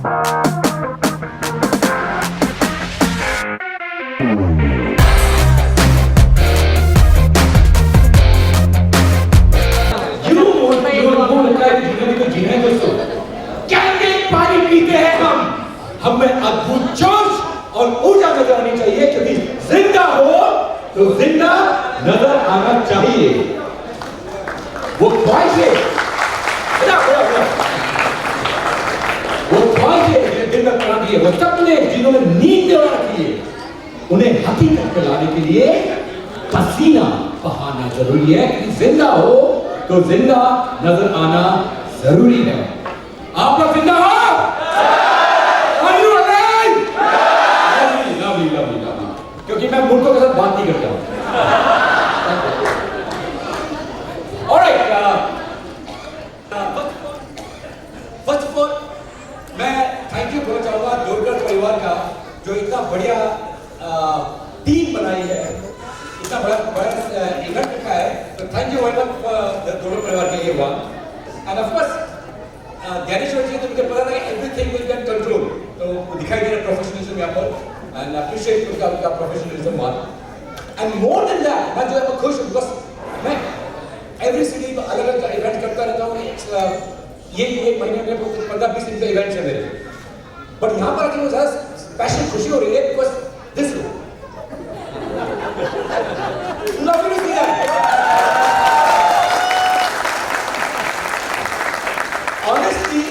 हम में अद्भुत जोश और ऊर्जा नजर आनी चाहिए, क्योंकि जिंदा हो तो जिंदा नजर आना चाहिए। वो ख्वाहिशें वो ख्वाहिशें दिल में पड़ा दिए, वो सपने जिन्होंने नींद दिला रखी है, उन्हें हकीकत में लाने के लिए पसीना बहाना जरूरी है। कि जिंदा हो तो जिंदा नजर आना जरूरी है। आप लोग जिंदा हो? क्योंकि मैं मुल्कों के साथ बात नहीं करता हूं। फर्स्ट ऑफ ऑल मैं थैंक यू बोलना चाहूंगा डोरकर परिवार का, जो इतना बढ़िया टीम बनाई है, इतना बड़ा इवेंट रखा है। तो thank you very much Dorkar परिवार के लिए one. And of course Dnyaneshwar ji, तो मुझे पता था कि एवरीथिंग विल गेट कंट्रोल, तो दिखाई दे रहा प्रोफेशनलिज्म यहाँ पर, and appreciate उनका professionalism one. And more than that, मैं जो है मैं खुश हूँ, बस मैं every city में अलग-अलग इवेंट करता रहता हूँ। ये एक महीने में 15-20 दिन के इवेंट्स हैं मेरे, बट यहाँ पर आके मुझे ज़्यादा स्पेशल खुशी हो रही है because this is lovely to see that. Honestly,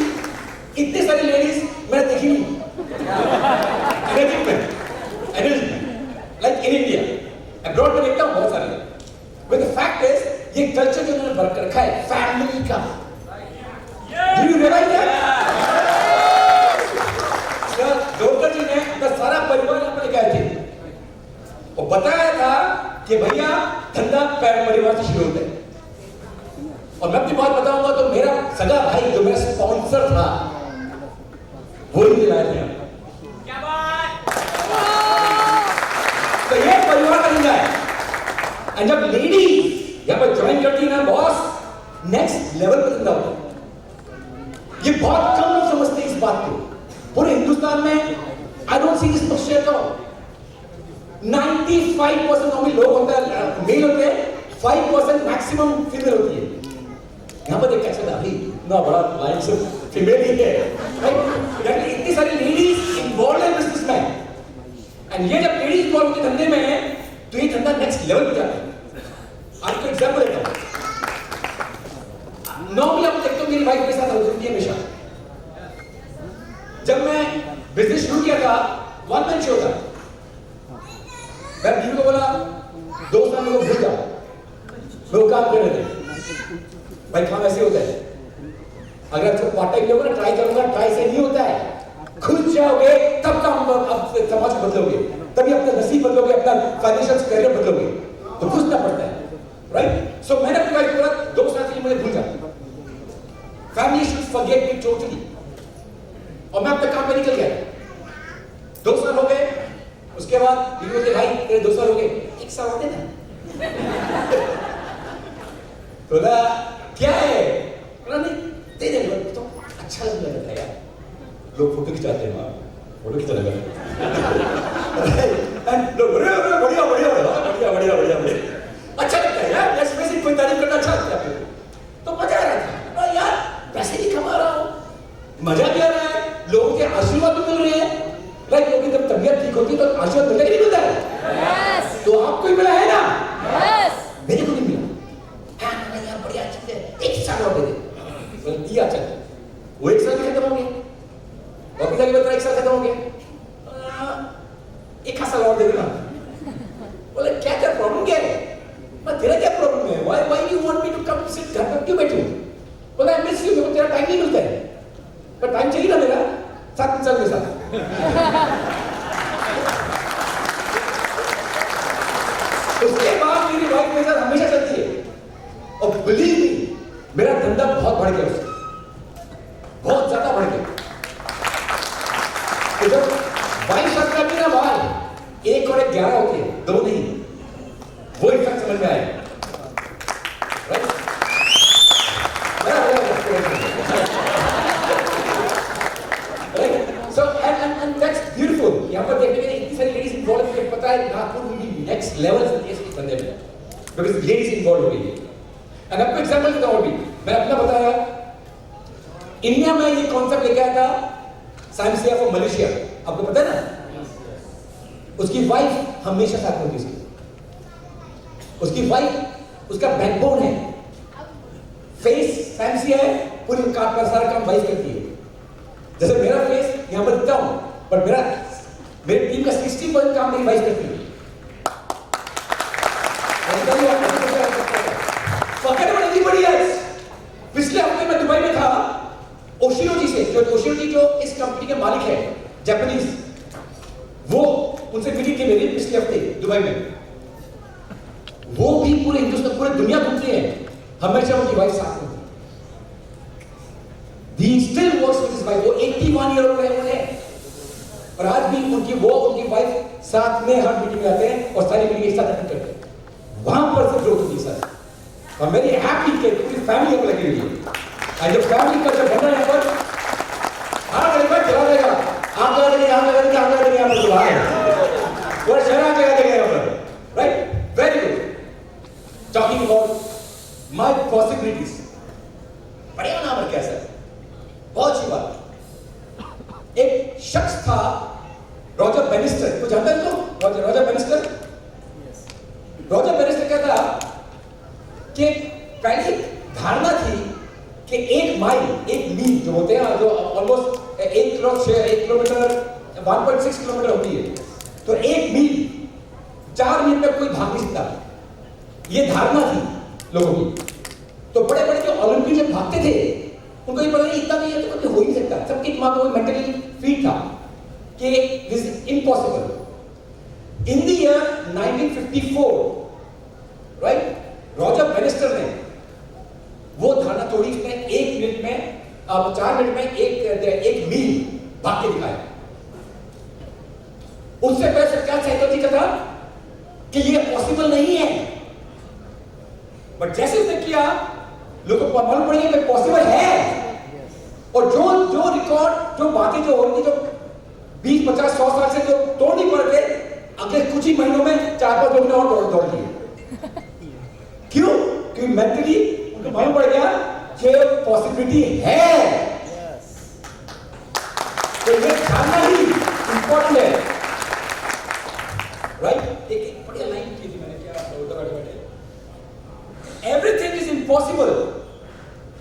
इतनी सारी लेडीज मैंने देखी नहीं like in India, abroad में देखता हूँ बहुत सारे, but the fact is ये कल्चर जो उन्होंने बरकरार रखा है फैमिली का, do you realize that? डोरकर जी ने अपना सारा परिवार अपने गए थे और बताया था कि भैया धंधा परिवार से शुरू होता है। और मैं अपनी बात बताऊंगा तो मेरा सगा भाई जो मेरा स्पॉन्सर था वो ही दिलाया था। तो ये परिवार का धंधा है। और जब लेडी यहाँ पर ज्वाइन करती है ना बॉस, नेक्स्ट लेवल पर धंधा होता है। ये बहुत कम लोग समझते हैं इस बात को। पूरे हिंदुस्तान में I don't see this picture at all. 95% normally लोग होता है, मेल होते हैं, 5% मैक्सिमम फीमेल होती है। यहाँ पर देखा चला भाई ना बड़ा लाइन से फीमेल ही है, राइट? इतनी सारी लेडीज इन्वॉल्व है बिजनेस में, एंड ये जब लेडीज इन्वॉल्व के धंधे में है तो ये धंधा नेक्स्ट लेवल पे जाता है। आज का एग्जांपल देता हूँ। नॉर्मली आप देखते हो मेरी वाइफ के साथ होती है हमेशा। जब मैं बिजनेस शुरू किया था, वन मैन शो था। मैं बीवी को बोला 2 साल में भूल जाओ, वो काम कर रहे थे। भाई काम ऐसे होता है, अगर आप पार्ट टाइम लोगे ना, ट्राई करूंगा, ट्राई से नहीं होता है। खुद जाओगे तब काम, अब समाज बदलोगे, तभी अपना नसीब बदलोगे, अपना फाइनेंशियल करियर बदलोगे, तो खुशना पड़ता है, राइट? सो मैंने अपनी वाइफ को बोला 2 साल के लिए मुझे भूल जा, family should forget me totally. और मैं अपने काम पे निकल गया। 2 साल हो गए, उसके बाद बीवी बोलते भाई तेरे 2 साल हो गए, 1 साल होते ना। बोला क्या है? बोला नहीं दे देंगे, तो अच्छा लगने लगा यार, लोग फोटो खिंचाते हैं, फोटो खिंचा लगा लोग बढ़िया बढ़िया बढ़िया बढ़िया बढ़िया बढ़िया बढ़िया अच्छा लगता है यार, ऐसे कोई तारीफ करना अच्छा लगता है। तो मजा आ रहा था यार, पैसे भी कमा रहा हूँ, मजा भी आ रहा है, लोगों के आशीर्वाद भी मिल रहे हैं, राइट? क्योंकि जब तबीयत ठीक होती है तो आशीर्वाद मिलता नहीं मिलता है? तो आपको ही मिला है ना? मेरे को नहीं मिला। हाँ बढ़िया चीज है, 1 साल और दे दे, दिया चल, वो 1 साल खत्म हो गया, वापिस आके बता 1 साल खत्म हो गया, 1 साल और दे देना। बोले क्या तेरा प्रॉब्लम क्या है? मैं तेरा क्या प्रॉब्लम है? Why you want me to come sit घर पर क्यों बैठूं? बोला आई मिस यू, मेरे को तेरा टाइम नहीं मिलता है। पर टाइम चाहिए ना मेरा, साथ में चल मेरे साथ। उसके बाद मेरी वाइफ मेरे साथ हमेशा चलती है, और बिलीव मी मेरा धंधा बहुत बढ़ गया उससे, बहुत ज्यादा बढ़ गया। तो जब वाइफ साथ करती ना भाई, 1 और 1 11 होते हैं, 2 नहीं, वो इफेक्ट समझ में आएगा, राइट? नेक्स्ट लेवल इस बंदे में, बिकॉज लेडीज इन्वॉल्व हो गई है। एंड आपको एग्जांपल देता हूं, भी मैंने अपना बताया, इंडिया में ये कॉन्सेप्ट लेके आया था साइंसिया ऑफ मलेशिया, आपको पता है ना? उसकी वाइफ हमेशा साथ में होती है, उसकी वाइफ उसका बैकबोन है, फेस साइंसिया है, पूरी काम पर सारा काम वाइफ करती है। जैसे मेरा फेस यहां पर दिखता हूं, पर मेरे टीम का 60% काम मेरी वाइफ करती है। पिछले हफ्ते में दुबई में था, ओशिनो जी से, जो ओशिनो जी जो इस कंपनी के मालिक है, जापानीज, वो उनसे मीटिंग की मेरी पिछले हफ्ते दुबई में। वो भी पूरे हिंदुस्तान, पूरे दुनिया घूमते हैं, हमेशा उनकी वाइफ साथ में। He still works with his wife, वो 81 ईयर ओल्ड है, और आज भी उनकी वाइफ साथ में हर मीटिंग में आते हैं और सारी मीटिंग एक साथ अटेंड करते हैं। वहां पर से ग्रोथ होती है सर। और मेरी हैप्पी कि पूरी फैमिली अब लगी हुई है, और जब फैमिली का जब बनना है पर हर एक बार चला जाएगा, आप लगा देंगे, आप लगा देंगे, आप लगा देंगे, आप लगा देंगे, और शहर लगा देंगे यहाँ पर, right? Very good. Talking about my possibilities, बढ़िया नाम है क्या सर, बहुत अच्छी बात। एक शख्स था रॉजर बेनिस्टर, तो जानते हैं तो रॉजर बेनिस्टर? रॉजर बेनिस्टर कहता कि पहले धारणा थी कि 1 माइल, 1 मील जो होते हैं, जो ऑलमोस्ट 1 किलोमीटर 1.6 किलोमीटर होती है, तो 1 मील 4 मिनट में कोई भाग नहीं सकता, ये धारणा थी लोगों की। तो बड़े बड़े जो ओलंपिक में भागते थे, उनको ये पता नहीं इतना नहीं है तो कभी हो ही नहीं सकता, सबके दिमाग में मेंटली फीट था कि this is impossible. In the year 1954, right, Roger Bannister ने वो धारणा तोड़ी, उसने 1 मिनट में, अब 4 मिनट में 1 मील भाग के दिखाया। उससे पहले क्या साइकोलॉजी का था कि ये पॉसिबल नहीं है, बट जैसे उसने किया, लोगों को मालूम पड़ गया कि पॉसिबल है। और जो रिकॉर्ड, जो बातें जो होती, जो 20, 50, 100 साल से जो तोड़ नहीं पड़ते, अगले कुछ ही महीनों में 4-5 लोग ने और दौड़ दिए। क्यों? क्योंकि मेंटली उनको मालूम पड़ गया कि पॉसिबिलिटी है। तो ये जानना ही इंपॉर्टेंट है, राइट? एक बढ़िया लाइन की थी मैंने, क्या उधर बैठे, everything is impossible,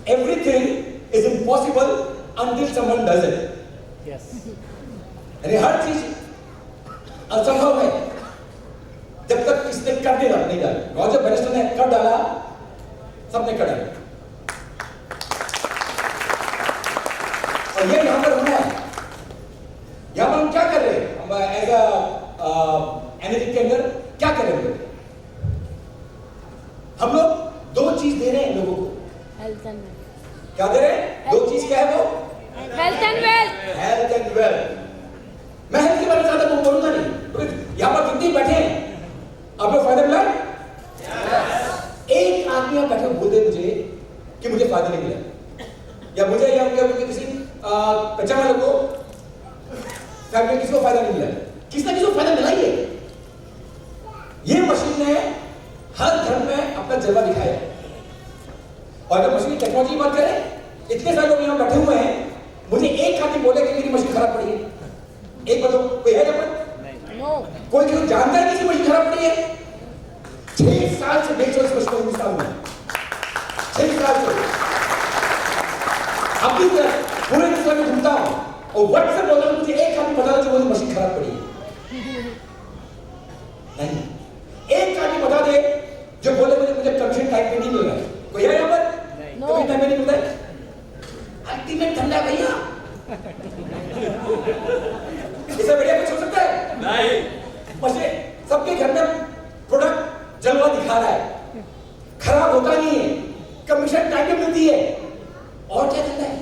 everything is impossible until someone does it. Yes. यानी हर चीज असंभव है जब तक किसने कर नहीं डाला। रॉजर बेनिस्टर ने कर डाला, सबने कर डाला, और ये यहां पर होना है। यहां पर हम क्या कर रहे हैं? हम एज अ एनर्जी के अंदर क्या कर रहे हैं? हम लोग 2 चीज दे रहे हैं लोगों को, हेल्थ एंड वेल्थ। क्या दे रहे हैं? 2 चीज क्या है वो? Health and wealth. Health and wealth. मैं हेल्थ के बारे में ज्यादा बोलूंगा नहीं, क्योंकि यहां पर कितने बैठे हैं, आपको फायदा मिला? एक आदमी यहां बैठे बोल दे मुझे कि मुझे फायदा नहीं मिला, या मुझे या किसी बच्चा वालों को, फैमिली किसी को फायदा नहीं मिला, किसी ना किसी को फायदा मिला ही है। ये मशीन ने हर घर में अपना जलवा दिखाया। और अगर मशीन की टेक्नोलॉजी की बात करें, इतने सारे लोग यहां बैठे हुए हैं, मुझे एक आदमी बोले कि मेरी मशीन खराब पड़ी है, एक बताओ, कोई है जब? कोई क्यों जानता है किसी मशीन खराब पड़ी है? 6 साल से बेच रहे इस हिंदुस्तान में, 6 साल से। अब भी पूरे हिंदुस्तान में घूमता हूं और व्हाट्सएप बोल रहा हूं, मुझे एक आदमी बता दो जो मुझे मशीन खराब पड़ी है। नहीं, एक आदमी बता दे जो बोले मुझे कमीशन टाइम पे नहीं मिल रहा है। कोई है यहाँ पर? कभी टाइम पे नहीं मिलता है? अल्टीमेट धंधा भैया, इससे बढ़िया कुछ हो सकता है? नहीं। मशीन सबके घर में प्रोडक्ट जलवा दिखा रहा है, खराब होता नहीं है, कमीशन टाइम पे मिलती है, और क्या धंधा है?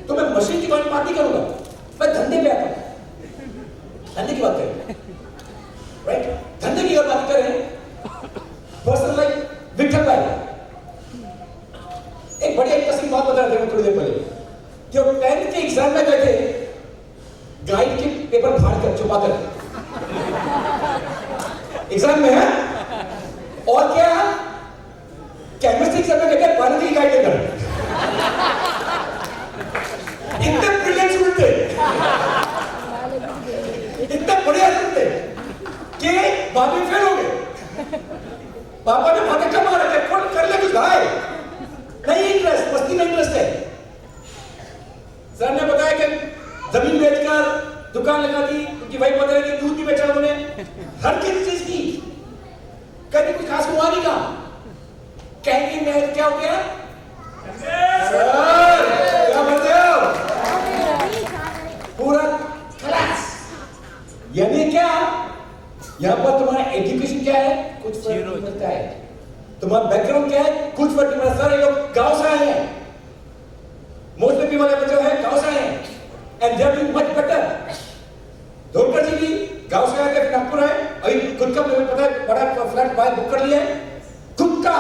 तो मैं मशीन की बात नहीं करूंगा, मैं धंधे पे आता हूं। धंधे की बात करें, राइट? धंधे की अगर बात करें, पर्सन लाइक विक्टर भाई, एक बढ़िया इंटरेस्टिंग बात बता रहे थे थोड़ी देर पहले कि वो 10th के एग्जाम में गए थे, गाइड के पेपर फाड़ कर, छुपा कर, एग्जाम में है दुकान लगा दी, उनकी वाइफ बता रही थी दूध भी बेचा उन्होंने, हर चीज की, कभी कुछ खास हुआ नहीं का। कहेंगे मैं क्या हो गया? क्या बोलते हो? पूरा क्लास। यानी क्या? यहाँ पर तुम्हारा एजुकेशन क्या है? कुछ फर्क नहीं पड़ता है। तुम्हारा बैकग्राउंड क्या है? कुछ फर्क नहीं पड़ता। सारे लोग गांव से आए हैं, मोस्ट ऑफ वाले बच्चे हैं गांव से आए हैं, and they are doing much better. Dholkar ji भी गांव से आके नागपुर आए, अभी खुद का पता है बड़ा फ्लैट बाय बुक कर लिया है, खुद का।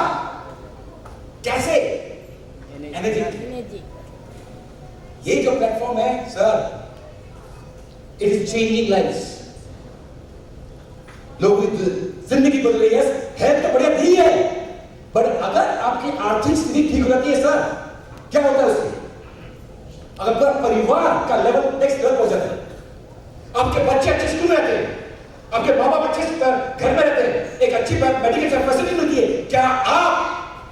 कैसे? एनर्जी। ये जो प्लेटफॉर्म है sir, it is changing lifes. लोगों की जिंदगी बदल रही है। हेल्थ तो बढ़िया दी है, पर अगर आपकी आर्थिक स्थिति ठीक हो जाती है सर, क्या होता है उससे? अगर पूरा परिवार का लेवल नेक्स्ट लेवल हो जाता है, आपके बच्चे अच्छे स्कूल में रहते हैं, आपके माँ बाप अच्छे घर में रहते हैं, एक अच्छी मेडिकल फैसिलिटी मिलती है, क्या आप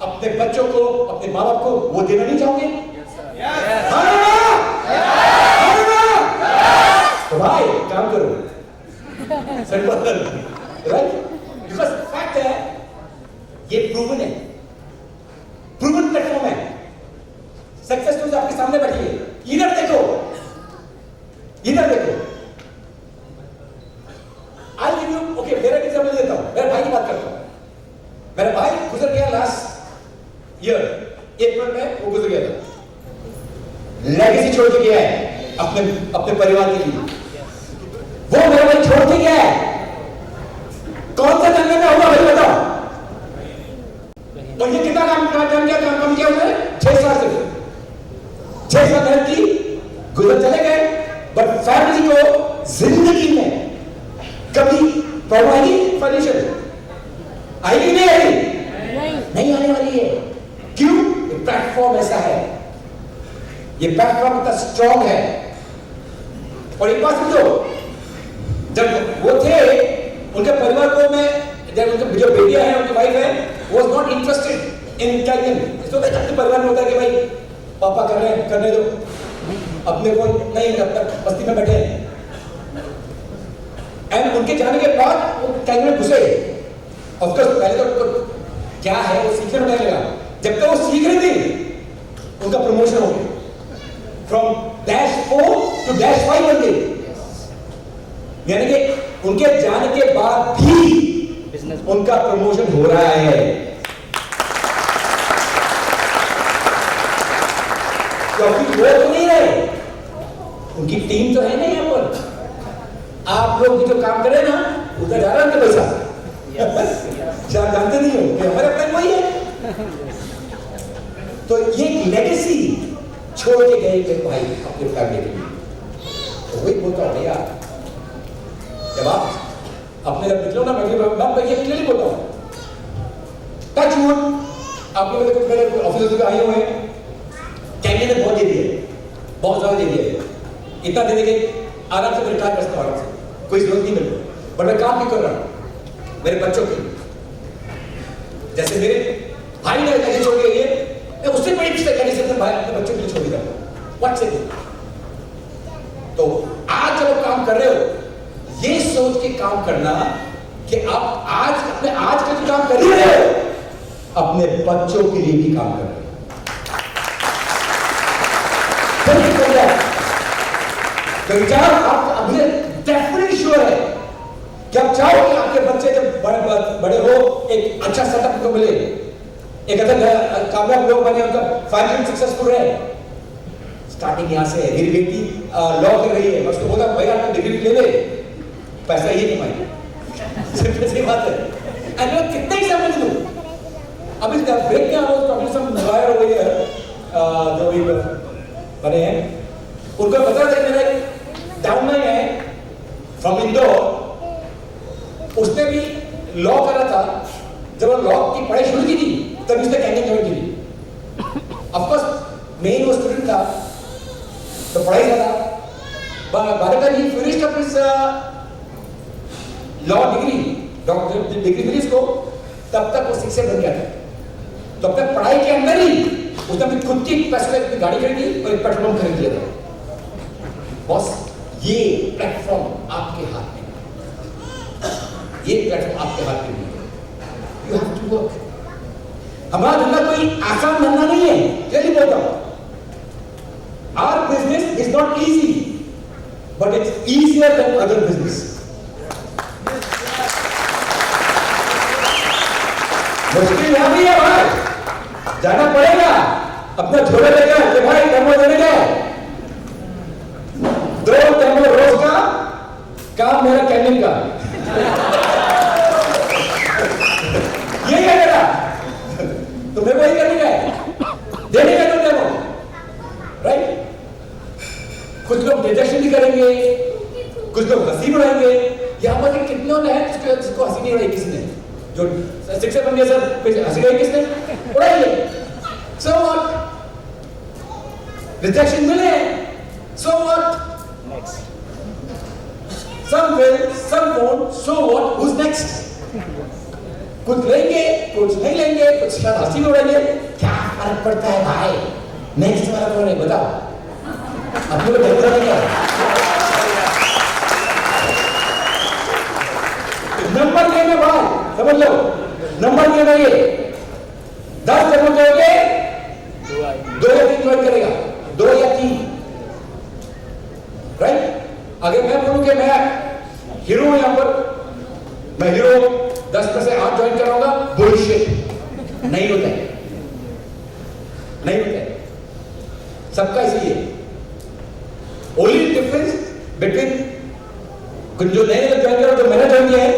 अपने बच्चों को, अपने माँ बाप को वो देना नहीं चाहोगे? तो भाई काम करो, राइट? बिकॉज़ फैक्ट है, ये प्रूवन है, प्रूवन प्लेटफॉर्म है। सक्सेस स्टोरीज आपके सामने बैठी है, इधर देखो, इधर देखो। आई गिव यू, ओके, मेरा एग्जांपल देता हूं, मेरे भाई की बात करता हूं। मेरा भाई गुजर गया लास्ट ईयर, अप्रैल में वो गुजर गया था। लेगेसी छोड़ के गया है अपने परिवार के लिए। वो मेरा भाई छोड़ के गया है। कौन सा जंगल में होगा भाई बताओ? और ये कितना काम किया उसने? 6 साल से 6 साल मेहनत की, गुजर चले गए, बट फैमिली को जिंदगी में कभी प्रॉब्लम आएगी? फाइनेंशियल आएगी नहीं आएगी? नहीं आने वाली है। क्यों? ये प्लेटफॉर्म ऐसा है, ये प्लेटफॉर्म इतना स्ट्रॉन्ग है। और एक बात समझो, जब वो थे, उनके परिवार को मैं, जब उनके जो बेटियां हैं, उनकी वाइफ है, was not interested in Italian। इसको तो अपने परिवार में होता है कि भाई पापा कर रहे हैं, करने दो, अपने को नहीं, अपना बस्ती में बैठे हैं। एंड उनके जाने के बाद वो इटालियन में घुसे। ऑफ कोर्स पहले तो क्या है वो सीखने में टाइम लगा। जब तक वो सीख रहे थे, उनका प्रमोशन हो गया, फ्रॉम -4 to -5 बन गए। यानी कि उनके जाने के बाद भी उनका प्रमोशन हो रहा है। क्योंकि वो तो नहीं रहे, उनकी टीम तो है ना यहाँ पर। आप लोग भी जो काम कर रहे हैं ना, उधर जा रहा है उनका पैसा। शायद जानते नहीं हो कि हमारा प्लान वही है। तो ये लेगेसी छोड़ के गए थे भाई अपने फैमिली के लिए। तो वही बोलता हूँ भैया, जब आप अपने जब निकलो ना, मैं ये क्लियरली बोलता हूँ, टच वुड, आप लोग कुछ मेरे ऑफिस आए हुए हैं, कैंडिडेट ने बहुत दे दिए, बहुत ज्यादा दे दिए, इतना देने के आराम से रिटायर कर सकता हूँ, आराम से, कोई जरूरत नहीं मेरे को। बट मैं काम भी कर रहा हूँ मेरे बच्चों के लिए। जैसे मेरे भाई ने कैसे छोड़ के गए, मैं उससे बड़ी कैसे अपने भाई अपने बच्चों के लिए छोड़ दिया। व्हाट से? तो आज जब आप काम कर रहे हो, ये सोच के काम करना कि आप आज का जो काम कर रहे हो, अपने बच्चों के लिए भी काम कर रहे हो। विचार आप अभी डेफिनेटली श्योर है कि आप चाहो कि आपके बच्चे जब बड़े हो, एक अच्छा सेटअप को मिले, एक अच्छा कामयाब लोग बने, उनका फाइनेंशियल सक्सेसफुल रहे। स्टार्टिंग यहां से है। मेरी बेटी लॉ कर रही है, मैं उसको बोलता भाई आपने डिग्री ले ले, पैसा ये कमाई। सिंपल सी बात है। एंड मैं कितने एग्जाम्पल दूं? अभी ब्रेक में आ रहा हूं, तो सम लॉयर हो गए जो भी बने हैं, उनको बता दें मेरा टाउन में है फ्रॉम इंदौर, उसने भी लॉ करा था। जब वो लॉ की पढ़ाई शुरू की थी, तब उसने कैंडिडेट ज्वाइन की थी। ऑफ कोर्स मेन वो स्टूडेंट था, तो पढ़ाई ज्यादा, बाय द टाइम ही finished up his law degree, doctor degree मिली उसको, तब तक वो शिक्षक बन गया था। तब तक पढ़ाई के अंदर ही उसने अपनी खुद की पैसे गाड़ी खरीदी और एक पेट्रोल पंप खरीद लिया था। बॉस, ये प्लेटफॉर्म आपके हाथ में, ये प्लेटफॉर्म आपके हाथ में नहीं है। You have to work. हमारा धंधा कोई आसान धंधा नहीं है, चलिए बोलता हूं। Our business is not easy, but it's easier than other business. मुश्किल यहां भी है भाई, जाना पड़ेगा अपना झोला लेकर कि भाई टर्मो देने का 2 टर्मो रोज का काम मेरा कैनिंग का ये क्या मेरा तुम्हें वही करने का है, देने का तो टर्मो, राइट? कुछ लोग रिजेक्शन भी करेंगे, कुछ लोग हंसी उड़ाएंगे। यहां पर कितनों ने हैं जिसको हंसी नहीं उड़ाई किसी ने, जो शिक्षक बन गया सर फिर हंसी उड़ाई किसने? उड़ाइए। सो व्हाट, रिजेक्शन मिले, so what, some will, some won't, so what, who's next? कुछ लेंगे, कुछ नहीं लेंगे, कुछ शायद हंसी में उड़ाएंगे, क्या फर्क पड़ता है भाई? नेक्स्ट वाला कौन है बताओ, अपने को डर नहीं है। नंबर गेम है भाई, समझ लो, नंबर गेम है ये। 10 जब जाओगे 2 या 3 ज्वाइन करेगा, 2 या 3, राइट? अगर मैं बोलूं कि मैं हीरो हूं यहां पर, मैं हीरो 10 में से 8 ज्वाइन कराऊंगा, बुलशिट, नहीं होता है, नहीं होता है। सबका इसलिए ओनली डिफरेंस बिटवीन कुछ जो नए लोग ज्वाइन करो, जो मैंने ज्वाइन किया है,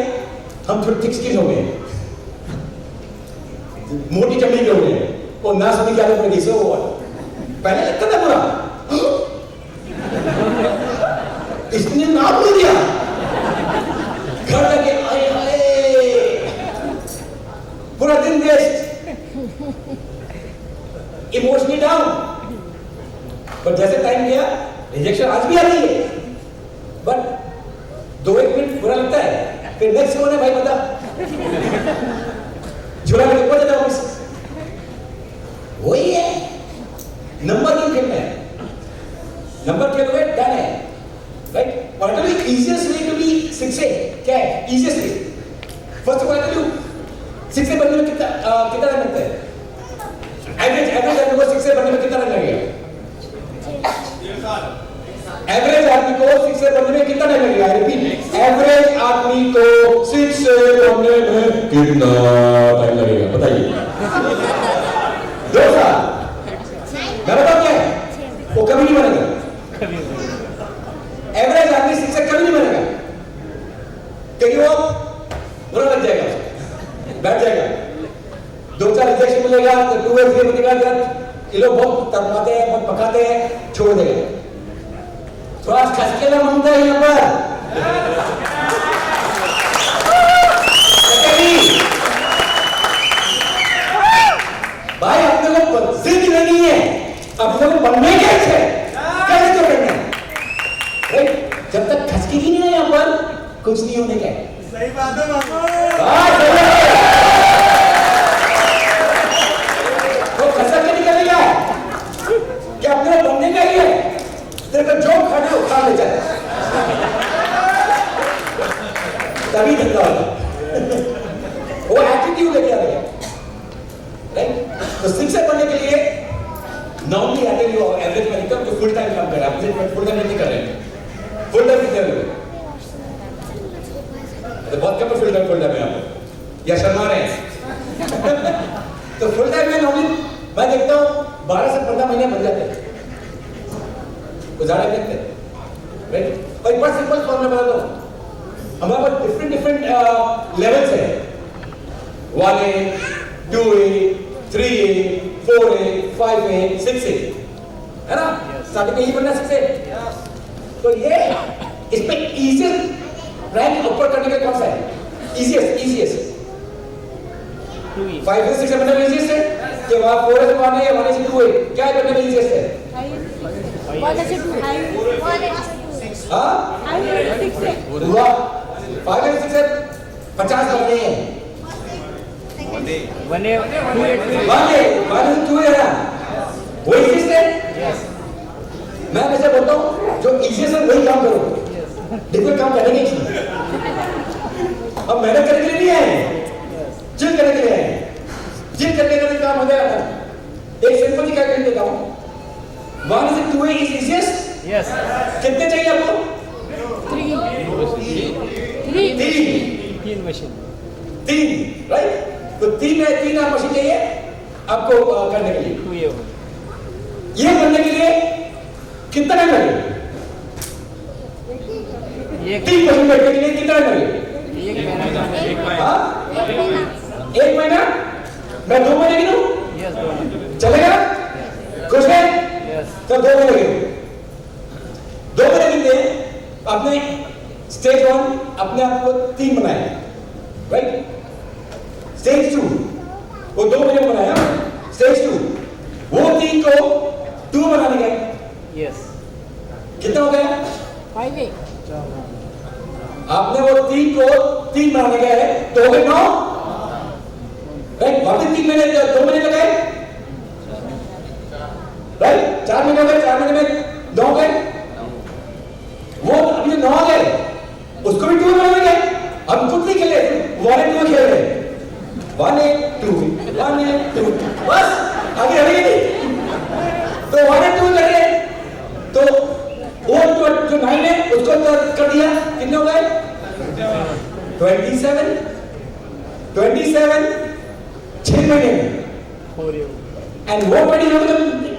हम थोड़ी थिक स्किन हो गए, मोटी चमड़ी के हो गए, वो ना समझ के आदत पड़ी। सो पहले लगता था बुरा, इसने ना बोल दिया, घर लगे आए आए, पूरा दिन वेस्ट, इमोशनली डाउन। पर जैसे टाइम गया, रिजेक्शन आज भी आती है, बट 2-1 मिनट बुरा लगता है, फिर नेक्स्ट कौन है भाई बता, झूला में ऊपर जाता हूं, वही है। नंबर क्यों खेलना है, नंबर खेलोगे डन है, right? What is the easiest way to be 6A? क्या है easiest way? First of all, I tell you, 6A बनने में कितना टाइम लगता है? Average आदमी को 6A बनने में कितना टाइम लगेगा? 3 साल। Average आदमी को 6A बनने में कितना टाइम लगेगा? I repeat, average आदमी को 6A बनने में कितना टाइम लगेगा? बताइए। 2 साल। मैं बताऊं क्या है? वो कभी नहीं बनेगा। एवरेज आदमी 6 कभी नहीं बनेगा, क्योंकि वो बुरा लग जाएगा, बैठ जाएगा, 2-4 रिजेक्शन मिलेगा तो 2 या 3 निकाल, ये लोग बहुत तरपाते हैं, बहुत पकाते हैं, छोड़ देगा। थोड़ा खसकेला मांगता है यहाँ पर, भाई अपने को जिद नहीं है, अपने को बनने कैसे कैसे तो करना है, राइट? जब तक खसकेगी नहीं है यहाँ पर, कुछ नहीं होने का है। सही बात है बाबू, वो खसक के निकलेगा क्या अपने बनने का ही है, तेरे को जो खाना है उठा ले जाए, तभी धंधा होगा। वो एटीट्यूड लेके आएगा, राइट? तो 6A बनने के लिए नॉर्मली अगर यू एवरेज में इनकम जो फुल टाइम काम कर रहा है, आप फुल टाइम नहीं कर रहे हैं, फुल टाइम कितने लोग? तो बहुत कम फुल टाइम है आप या शर्मा रहे हैं? तो फुल टाइम में नॉर्मली मैं देखता हूँ 12 से 15 महीने बन जाते हैं, गुजारे देखते हैं, राइट? और एक बार सिंपल फॉर्मूला बताता हूँ, हमारे पास डिफरेंट लेवल्स हैं, 1A, 2A, 3A, 4A, 5A, 6A, है ना? स्टार्टिंग में ही बनना 6A। तो ये इसमें इजीएस्ट रैंक ऊपर करने का कौन सा है? इजीएस्ट 5 से 6 बनने में इजीएस्ट है कि वहां 4 से 1 है या 1 से 2 है, क्या बनने में इजीएस्ट है? 1 से 2 हां 6 है, 5 से 6 50 बनने हैं, 1 से 2 है ना, वो इजीएस्ट है। मैं वैसे बोलता हूँ जो इजीएस्ट है वही काम करो, डिफरेंट काम करने के लिए। अब मेहनत करने के लिए नहीं आए, जिम करने के लिए आए। जिम करने का काम हो गया था। एक सिंपल क्या कर देता हूँ, 1 is to 2 is easiest? Yes. कितने चाहिए आपको? 3 तीन मशीन 3, राइट? तो 3 आप मशीन चाहिए आपको करने के लिए। टू ये करने के लिए कितना टाइम लगेगा? ये 3 मशीन बैठने के लिए कितना टाइम लगेगा? एक महीना हाँ? 1 महीना 1 महीना? मैं 2 महीने की दूं? यस दोनों चलेगा? खुश है? यस तो 2 महीने की 2 महीने कितने? आपने स्टेज 1 अपने आप को 3 बनाया, राइट? स्टेज 2 वो 2 महीने में बनाया। स्टेज 2 वो 3 को 2 बनाने गए, यस कितना हो गया? 5 आपने वो 3 को 3 बनाने गए तो हो गए 9, राइट? वापिस 3 महीने 2 महीने लगाए, राइट? 4 महीने हो गए, 4 महीने में 9 गए, वो अभी 9 आ गए, उसको भी 2 बनाने गए। हम कुछ नहीं खेले, 1 and 2 खेल रहे, 1 and 2 1 and 2, बस आगे रहेंगे नहीं। तो 1 and 2 कर रहे, तो वो जो 9 है उसको तो कर दिया, कितने हो गए? 27 6 महीने में। फॉर यू एंड वो 20 हो गए,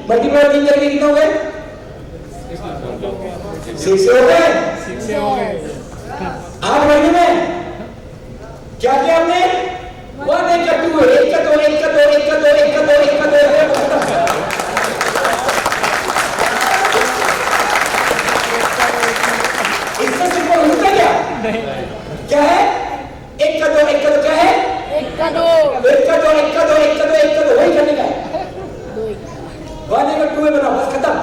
मल्टीप्लाई 3 करके कितना हो गए? 6 हो गए। 6 हो गए 8 महीने में क्या किया हमने? 1 1 का 2 1 का 2 1 का 2 1 का 2 1 का 2 1 का 2 इससे सिंपल होता क्या? क्या है? 1 का 2 1 का 2 क्या है? 1 का 2 1 का 2 1 का 2 1 का 2 1 का 2 वही करने का है। 1 1 2 में बनाओ, बस खत्म।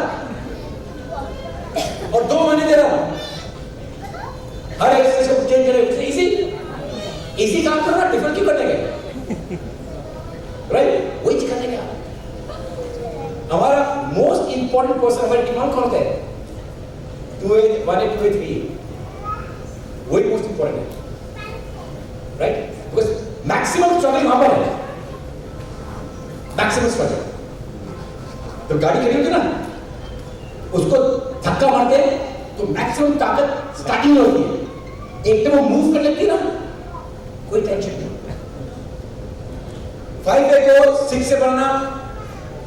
और 2 महीने दे रहा हूं, हर एक्सरसाइज को चेंज करें। इसी काम करना, डिफरेंट क्यों करने गए? राइट? वही चीज करने का। हमारा मोस्ट इंपॉर्टेंट पर्सन हमारे दिमाग कौन होता है? 2 1 2 3 वही मोस्ट इंपॉर्टेंट है, राइट? बिकॉज मैक्सिमम स्ट्रगल वहां पर है, मैक्सिमम स्ट्रगल। तो गाड़ी खड़ी होती ना, उसको धक्का मारते तो मैक्सिमम ताकत स्टार्टिंग में होती है, एकदम वो मूव कर लेती है ना, कोई टेंशन नहीं। 5 को 6 से बढ़ना,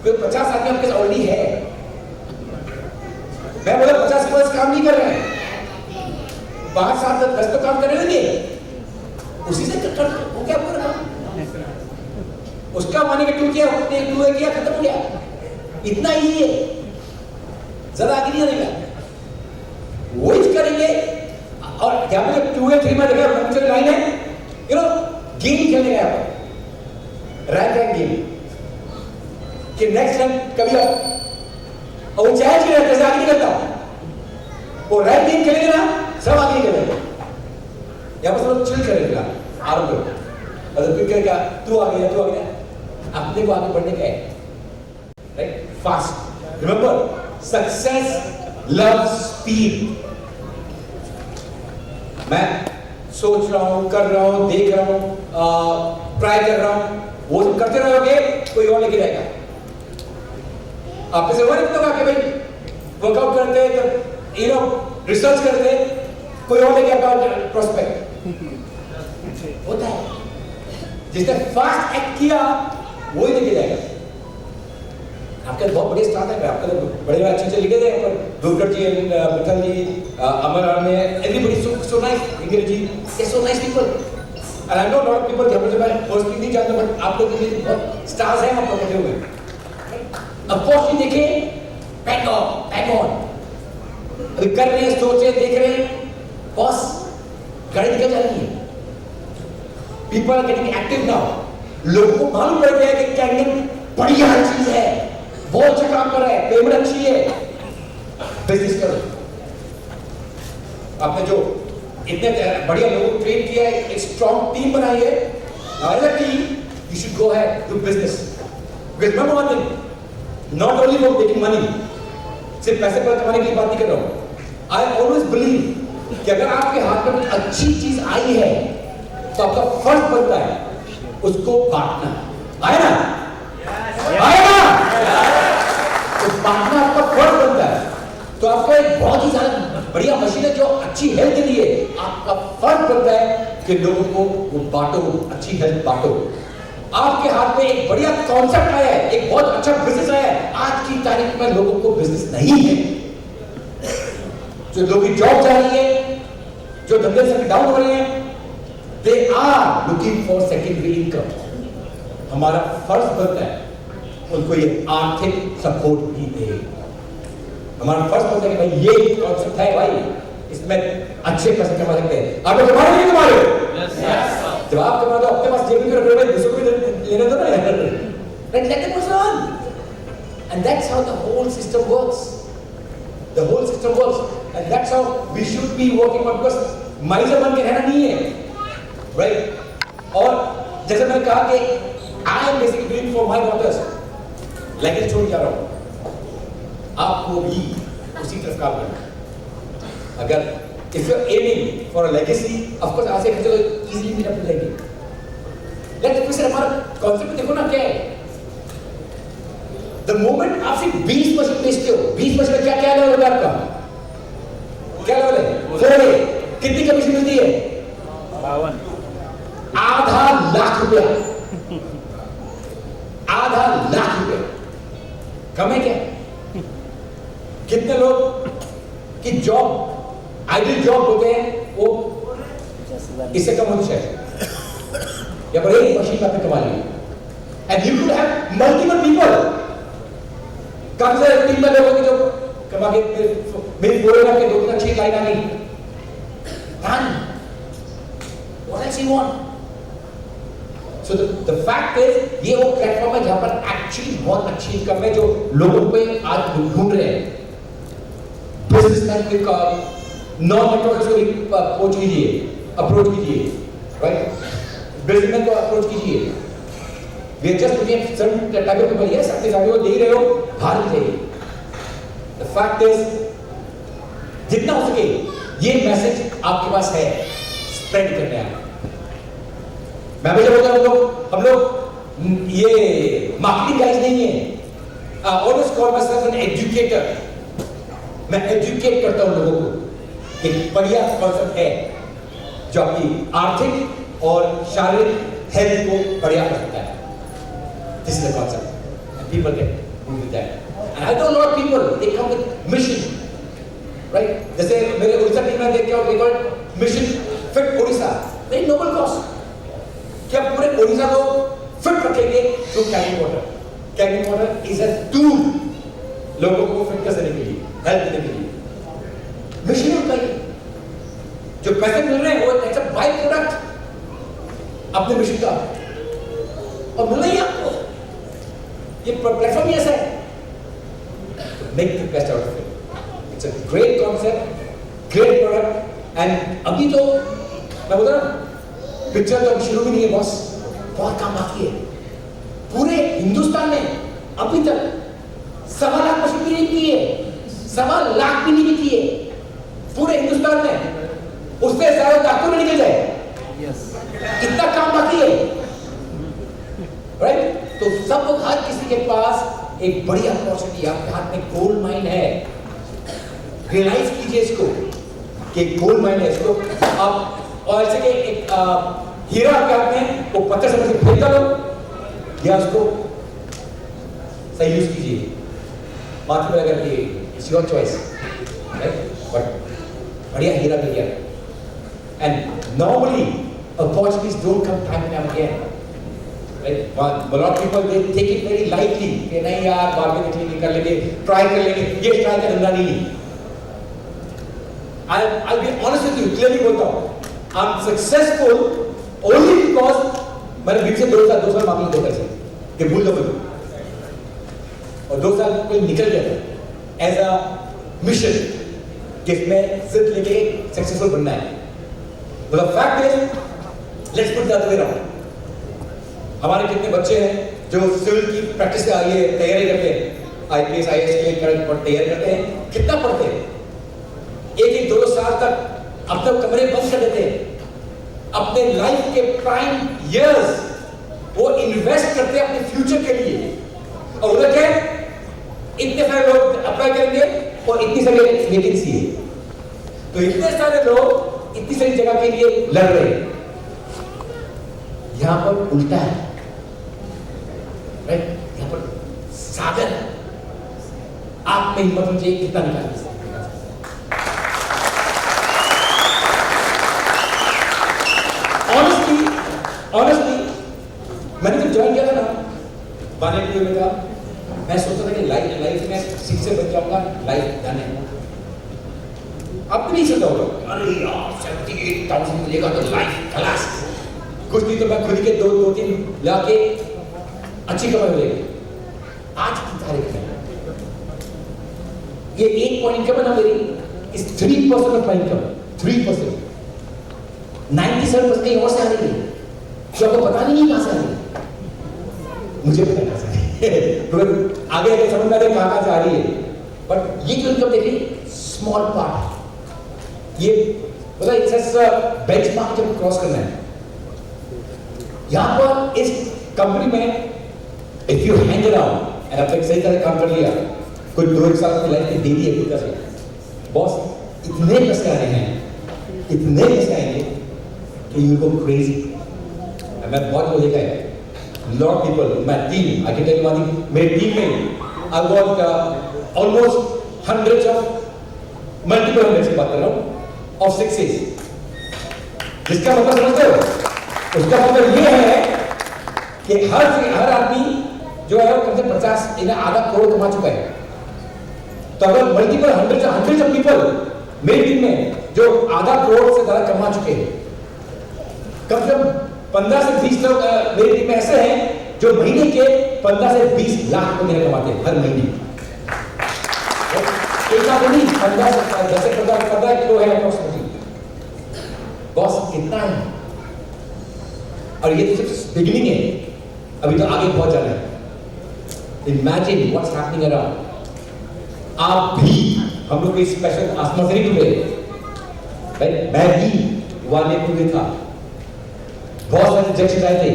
कोई 50 आदमी आपके ऑलरेडी है। मैं बोला 50 प्लस काम नहीं कर रहे हैं, 5 7 10 तो काम कर रहे होंगे, उसी से कर वो क्या पूरा काम उसका माने के 2 किया, 2 किया, खत्म हो गया। इतना ही है, ज्यादा आगे नहीं आने का। वही करेंगे। और यहाँ पे जब 2 या 3 में देखा फ्यूचर लाइन है, यू नो गेम खेलने गया पर रैंक गेम कि नेक्स्ट रैंक कभी और वो चैलेंज के रहते आगे नहीं करता, वो रैंक गेम खेलेंगे ना, सब आगे निकलेंगे। यहाँ पर सब चिल करेगा आराम करो, अगर कोई कहेगा तू आ गया, अपने को आगे बढ़ने का है, right? Fast. Remember, success loves speed. मैं सोच रहा हूं, कर रहा हूं, देख रहा हूं, ट्राई कर रहा हूं, वो सब करते रहोगे, कोई और लेके जाएगा। आप में से वो नहीं होगा कि भाई वर्कआउट करते, तो यू नो रिसर्च करते, कोई और लेके आपका प्रोस्पेक्ट होता है। जिसने फास्ट एक्ट किया वही लेके जाएगा। आपके बहुत बड़े स्टार है, आपके बड़े बड़े अच्छे लिखे थे, पर दुर्गत जी, मिथल जी, अमर ने, everybody so nice, Indira ji, ये so nice people. And I know lot of people, जब मैं पर्सनली नहीं जानता, बट आप लोग के बहुत स्टार्स हैं आप लोग बैठे हुए। अपॉर्चुनिटी देखें, पैक ऑन, अभी कर रहे हैं, सोच रहे, देख रहे हैं, बॉस गाड़ी निकल जा रही है। People are getting active now. लोगों को मालूम पड़ गया कि कैंडिंग बढ़िया चीज है, बहुत अच्छा काम कर रहा है, पेमेंट अच्छी है, बिजनेस करो। आपने जो इतने बढ़िया लोगों को ट्रेन किया है, एक स्ट्रॉन्ग टीम बनाई है, as a team you should go ahead do business. Because number one thing, not only for making money, सिर्फ पैसे पर कमाने की बात नहीं कर रहा हूं। आई ऑलवेज बिलीव कि अगर आपके हाथ में कुछ अच्छी चीज आई है तो आपका फर्ज बनता है उसको बांटना। आए ना? आए ना? तो बांटना आपका फर्ज बनता है। तो आपका एक बहुत ही ज्यादा बढ़िया मशीन है जो अच्छी हेल्थ के लिए आपका फर्ज बनता है कि लोगों को वो बांटो, अच्छी हेल्थ बांटो। आपके हाथ में एक बढ़िया कॉन्सेप्ट आया है, एक बहुत अच्छा बिजनेस आया है। आज की तारीख में लोगों को बिजनेस नहीं है, जो लोगों की जॉब जा रही है, जो धंधे से डाउन हो रहे हैं, they are looking for secondary income. हमारा फर्ज बनता है उनको ये आर्थिक सपोर्ट भी दे। हमारा फर्ज बनता है कि भाई ये कॉन्सेप्ट है भाई, इसमें अच्छे पैसे कमा सकते हैं। आप लोग कमा रहे हैं, कमा रहे हो? जब आप कमा दो अपने पास जेब में रखो भाई, दूसरों को भी लेने दो ना यार। Let the person on. And that's how the whole system works. The whole system works, and that's how we should be working on. Because miser बन के रहना नहीं है, right? और जैसे मैंने कहा कि I am basically doing for my daughters. लेकिन छोड़ जा रहा हूँ, आपको भी उसी तरफ काम करना है। अगर if you're aiming for a legacy, of course आज से चलो easily meet up लेंगे। लेकिन फिर से हमारा कॉन्सेप्ट देखो ना क्या है। The moment आप सिर्फ 20 मशीन बेचते हो, 20 मशीन क्या क्या लेवल है आपका? क्या लेवल है? 4A। कितनी कमीशन मिलती है? 52। ₹1,50,000 ₹1,50,000 कम है क्या? कितने लोग की जॉब आइडियल जॉब होते हैं वो इससे कम होती है, या पर एक मशीन आपने कमा ली। And you could have multiple people, काफी सारे टीम में लोग जो कमा के मेरी बोले ना कि 2-3 अच्छी लाइन आ गई, done. What else you want? So the fact is ये वो प्लेटफॉर्म है जहां पर एक्चुअली बहुत अच्छी इनकम है जो लोगों पे आज ढूंढ रहे हैं। बिजनेसमैन के नॉन नेटवर्क्स को अप्रोच कीजिए, राइट? बिजनेसमैन को अप्रोच कीजिए। We are just looking at certain type of people. Yes, अपने गाड़ी को देख रहे हो, बाहर भी जाइए। द फैक्ट इज जितना हो सके ये मैसेज आपके पास है, स्प्रेड करना है। मैं भी जब बोलता हम लोग ये मार्केटिंग गाइज नहीं है। Always call my self an educator. मैं एजुकेट करता हूं लोगों को। एक बढ़िया कॉन्सेप्ट है जो आपकी आर्थिक और शारीरिक हेल्थ को बढ़िया करता है। This is the concept and people get move with that. And I know lot of people they come with mission, right? जैसे मेरे उड़ीसा टीम में देख के they called mission fit Orissa. Very noble cause कि आप पूरे उड़ीसा को फिट रखेंगे through Canning water. Canning water is a tool लोगों को फिट करने के लिए, हेल्प देने के लिए। मिशन होता है जो पैसे मिल रहे हैं वो एक बाय प्रोडक्ट अपने मिशन का, और मिल रही है आपको। ये प्लेटफॉर्म ही ऐसा है। Make the best out of it. It's a great concept, great product. And अभी तो मैं बोल रहा हूं पिक्चर तो अभी शुरू भी नहीं है बॉस, बहुत काम बाकी है। पूरे हिंदुस्तान में अभी तक 1.25 लाख मशीन भी नहीं की है, 1.25 लाख भी नहीं बिकी है पूरे हिंदुस्तान में। उससे ज्यादा लाखों में निकल जाए, कितना काम बाकी है, राइट? तो सब लोग, हर किसी के पास एक बड़ी अपॉर्चुनिटी, आपके हाथ में गोल्ड माइन है। रियलाइज कीजिए इसको कि गोल्ड माइन है इसको आप। और ऐसे कि एक हीरा आपके हाथ में, वो पत्थर समझ के फेंक दो या उसको सही यूज कीजिए, माथे में लगा के it's your choice, right? But बढ़िया हीरा मिल गया। And normally opportunities don't come time and time again, right? A lot of people they take it very lightly कि नहीं यार बाद में देख लेंगे, कर लेंगे, ट्राई कर लेंगे। ये ट्राई का धंधा नहीं है। I'll be honest with you, clearly बोलता हूँ, I'm successful only because मैंने बीच से 2 साल मांग लिए 2 पैसे कि भूल दो मुझे, और 2 साल कोई निकल गया था एज अ मिशन जिसमें जिद लेके सक्सेसफुल बनना है। तो the fact is let's put that way around. हमारे कितने बच्चे हैं जो सिविल की प्रैक्टिस के लिए तैयारी करते हैं, IPS IAS के लिए तैयारी करते हैं, कितना पढ़ते हैं? 1-2 साल तक अपने कमरे बंद कर देते हैं, अपने लाइफ के प्राइम इयर्स वो इन्वेस्ट करते हैं अपने फ्यूचर के लिए। और उधर क्या है, इतने सारे लोग अप्लाई करेंगे और इतनी सारी वैकेंसी है, तो इतने सारे लोग इतनी सारी जगह के लिए लड़ रहे हैं। यहां पर उल्टा है, राइट? यहां पर सागर है। आप में हिम्मत होनी चाहिए, कितना निकाल सकते। ऑनेस्टली मैंने जब ज्वाइन किया था ना, बाने में था, मैं सोचता था कि लाइफ में सीट से बच जाऊंगा, लाइफ जाने। अब नहीं सोचा होगा, अरे यार 78,000 मिलेगा तो लाइफ खलास, कुछ नहीं तो मैं खुद के दो तीन लाके अच्छी कमाई मिलेगी। आज की तारीख में ये 1 पॉइंट इनकम है ना मेरी, इस 3% ऑफ माई इनकम, 3%, 97% कहीं और से आ रही है, जो आपको पता नहीं कहां से आ रही है, मुझे पता कहां से आ रही है आगे आगे समझ में आ रही है कहां से आ रही है। बट ये जो इनकम देख रही, स्मॉल पार्ट, ये मतलब इट्स बेंचमार्क जब क्रॉस करना है। यहां पर इस कंपनी में if you hang around and आपने सही तरह काम कर लिया, कोई 2-1 साल की लाइफ में दे दी है खुद से, बॉस इतने पैसे आ रहे हैं, इतने पैसे आएंगे कि यू गो क्रेजी। मैं बहुत लोग देखा है, lot people, my team, I can tell you one thing, मेरी टीम में I got almost hundreds of multiple hundreds की बात कर रहा हूं ऑफ सक्सेस। जिसका मतलब समझते हो, उसका मतलब ये है कि हर आदमी जो है कम से 50 इन्हें आधा करोड़ कमा चुका है। तो अगर मल्टीपल हंड्रेड्स ऑफ पीपल मेरी टीम में जो आधा करोड़ से ज्यादा कमा चुके हैं, कम से कम 15 से 20 लोग मेरी टीम में ऐसे हैं जो महीने के 15 से 20 लाख रुपए कमाते हैं हर महीने। एक लाख नहीं, 15 से 15 किलो है अप्रोक्सीमेटली। बॉस कितना है, और ये तो सिर्फ बिगिनिंग है, अभी तो आगे बहुत जाना है। Imagine what's happening around. आप भी, हम लोग इस स्पेशल आसमान से नहीं टूटे, राइट? मैं भी वालेपुर में था, बहुत सारे रिजेक्शन आए थे,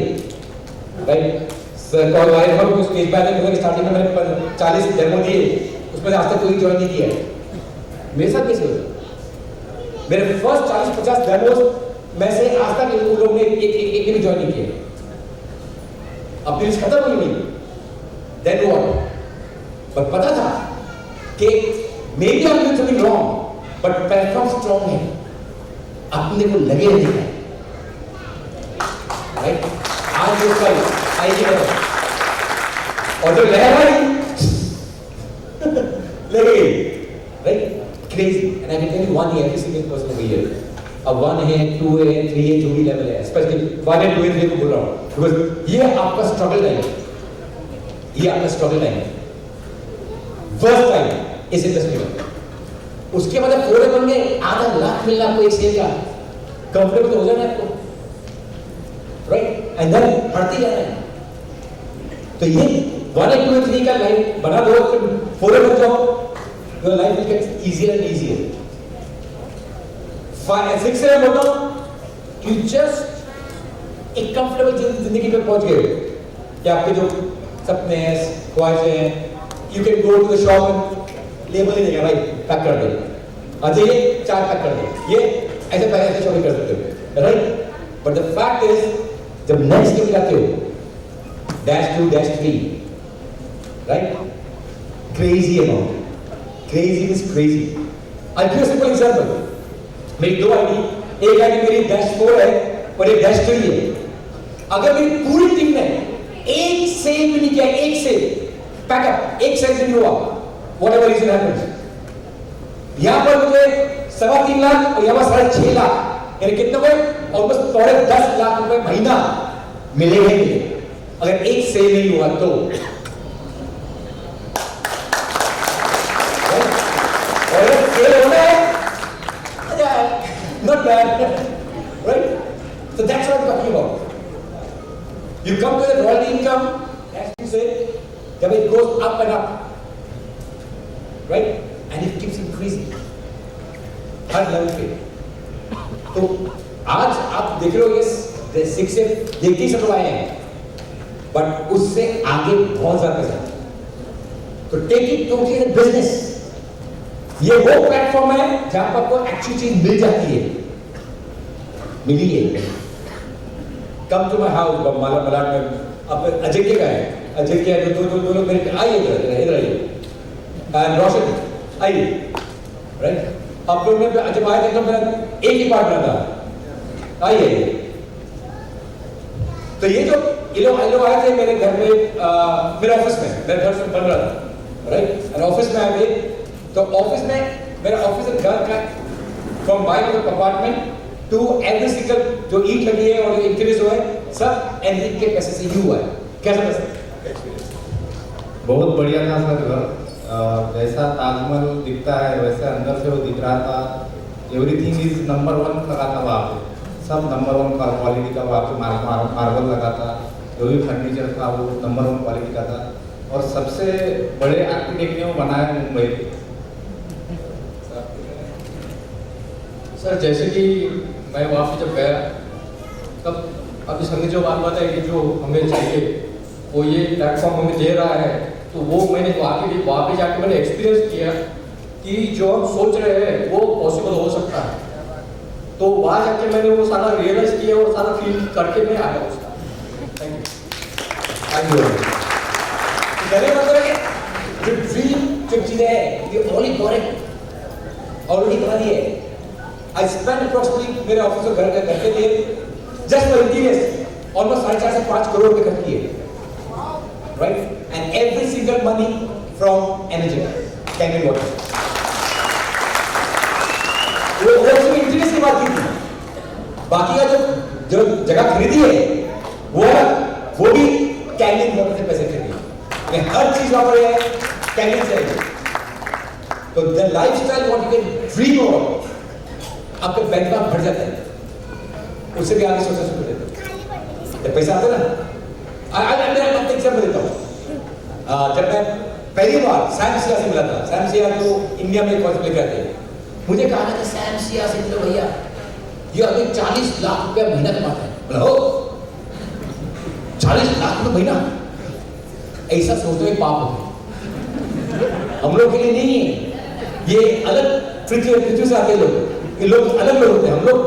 राइट? सर कॉल आए थे, कुछ स्टेज पे आए थे, स्टार्टिंग में मैंने 40 डेमो दिए, उसमें आज तक कोई ज्वाइन नहीं किया है। मेरे साथ कैसे हुआ? मेरे फर्स्ट 40-50 डेमोज में से आज तक उन लोगों ने एक भी ज्वाइन नहीं किया। अब लिस्ट खत्म हुई नहीं, देन व्हाट? पर पता था कि may be I am doing something wrong, but platform strong है, अपने को लगे रहने का, राइट? आज जो कल आएगी है, और जो लहर आई लगे, right? Crazy. And I can tell you one every single person over here, अब 1 है, 2 है, 3 है, जो भी लेवल है, स्पेशली 1 है, 2 है, 3 को बोल रहा हूँ, बिकॉज ये आपका स्ट्रगल टाइम है, ये आपका स्ट्रगल टाइम है, फर्स्ट टाइम इस इंडस्ट्री में। उसके बाद जब पूरे बन गए, आधा लाख मिलना आपको एक सेल का, कंफर्टेबल तो हो जाना है आपको, राइट? एंड देन बढ़ती जाना है। तो ये 1 2 3 का लाइफ बना दो, फिर 4 बन जाओ, your life will get easier and easier. 5 6 से बोलता हूं, यू जस्ट एक कंफर्टेबल जिंदगी पे पहुंच गए कि आपके जो सपने हैं, ख्वाहिशें हैं, you can go to the shop and label ही देगा भाई, पैक कर दे, अच्छा ये 4 पैक कर दे, ये ऐसे पैसे ऐसे शॉपिंग कर सकते हो, right? But the fact is, जब नेक्स्ट लेवल जाते हो, -2 -3, right? Crazy amount, crazy is crazy. I give simple example, मेरी 2 आईडी, एक आईडी मेरी -4 है और एक -3 है। अगर मेरी पूरी टीम ने एक सेल भी नहीं किया, एक सेल पैकअप, एक सेल नहीं हुआ, व्हाटएवर रीजन हैपेंस, यहां पर मुझे 3.25 लाख और यहां पर 6.5 लाख, यानी कितना हुए? ऑलमोस्ट 10 लाख रुपए महीना मिलेंगे अगर एक सेल नहीं हुआ तो। और अगर सेल होना है, not bad, right? So that's what I'm talking about. You come to the royalty income, as you said, that it goes up and up, right? And it keeps increasing. Her level पे तो आज आप देख रहे हो ये 6 से देखते ही सब आए हैं, बट उससे आगे बहुत ज्यादा पैसा। तो take it totally in business. ये वो प्लेटफॉर्म है जहां पर आपको एक्चुअल चीज मिल जाती है, मिली है। Come to my house Malad में। अब अजय के का है, अजय के दो लोग मेरे आइए इधर आइए, एंड रोशन आइए, राइट। अब लोग में जब आए थे तो मेरा एक ही पार्ट बना था, आइए। तो ये लोग आए थे मेरे घर में, मेरे ऑफिस में, मेरे घर से बन रहा था, राइट। एंड ऑफिस में आए थे, तो ऑफिस में मेरा ऑफिस घर का from buying the apartment to every single जो ईट लगी है और जो इंक्रीज हुआ है, सब एनरिक के पैसे से ही हुआ है। कैसा पैसा? बहुत बढ़िया था सर घर। जैसा ताजमहल दिखता है वैसे अंदर से वो दिख रहा था। एवरीथिंग इज नंबर 1 लगा था वहाँ पे, सब नंबर 1 क्वालिटी का वहाँ पे मार्बल लगा था। जो भी फर्नीचर था वो नंबर 1 क्वालिटी का था, और सबसे बड़े आर्किटेक्ट ने वो बनाया है मुंबई के। सर जैसे कि मैं वहाँ पे जब गया, तब अभी सर ने जो बात बताई कि जो हमें चाहिए वो ये प्लेटफॉर्म हमें दे रहा है, तो वो मैंने वहाँ पे जाके मैंने एक्सपीरियंस किया कि जो हम सोच रहे हैं वो पॉसिबल हो सकता है। तो वहाँ जाके मैंने वो सारा रियलाइज किया और सारा फील करके मैं आया उसका। Thank you. पहले मतलब है जो ड्रीम जो चीजें है ये ऑलरेडी बना दी है। I spent approximately मेरे ऑफिस और घर के लिए just for interiors almost 4.5 से 5 करोड़ रुपए खर्च किए, right? And every single money from energy, Canyon Water। वो सिर्फ इंटीरियर्स की बात की थी, बाकी का जो जगह खरीदी है वो भी कैनियन वाटर से पैसे खरीदी। मैं हर चीज वहां पर है कैनियन से। तो the lifestyle what you can dream of, आपका बैंक का भर जाता है, उससे भी आगे सोचना शुरू कर देते हैं। जब पैसा आता है ना, मैं आपको एग्जाम्पल देता हूँ। जब मैं पहली बार सैम सिया से मिला था, सैम सिया तो इंडिया में कॉन्सेप्ट लेकर आते हैं, मुझे कहा था सैम सिया से मिलो भैया, ये अभी 40 लाख रुपया महीना कमाता है। बोला हो 40 लाख रुपये महीना, ऐसा सोचते हुए पाप हो। हम लोग के लिए नहीं है, ये अलग पृथ्वी से आते लोग, ये लोग अलग लोग होते हैं। हम लोग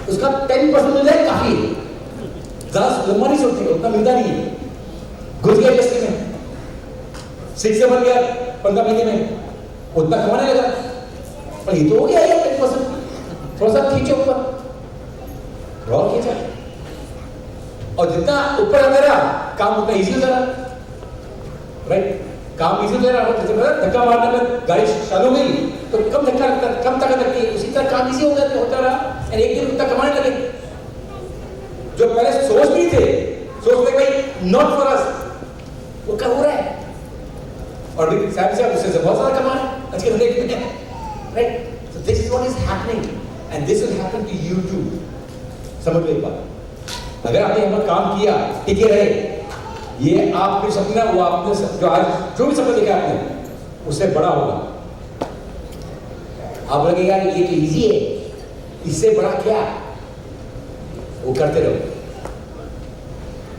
उसका 10% मिल जाए काफी है, ज्यादा लंबा नहीं सोचते, उतना मिलता नहीं है। घुस गया इंडस्ट्री में, 6 से बन गया 15 महीने में, उतना कमाने लगा। पर ये तो हो गया यार 10%, थोड़ा सा खींचो ऊपर, और खींचा, और जितना ऊपर आता रहा काम उतना इजी हो जा रहा, राइट। काम इजी हो जा रहा, जैसे धक्का मारने में गाड़ी चालू गई तो कम धक्का लगता, कम ताकत लगती है, उसी तरह काम इजी हो जाता होता रहा, और एक दिन उतना कमाने लगे। जो पहले सोच भी थे, सोचते भाई नॉट फॉर अस, वो क्या हो रहा है, और भी साहब से उससे बहुत सारा कमा आज के डेट में, right. So this is what is happening and this will happen to you too. समझ लो एक बात, अगर आपने यहाँ पर काम किया, टिके रहे, ये आपके सपना, वो आपने जो आज जो भी सपना देखा आपने, उससे बड़ा होगा। आप लगेगा ये तो इजी है, इससे बड़ा क्या, वो करते रहो,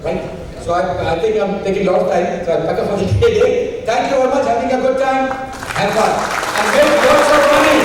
right? So I think I'm taking a lot of time, so I'll pack up for the day. Thank you very much, having a good time, have fun, and make lots of money.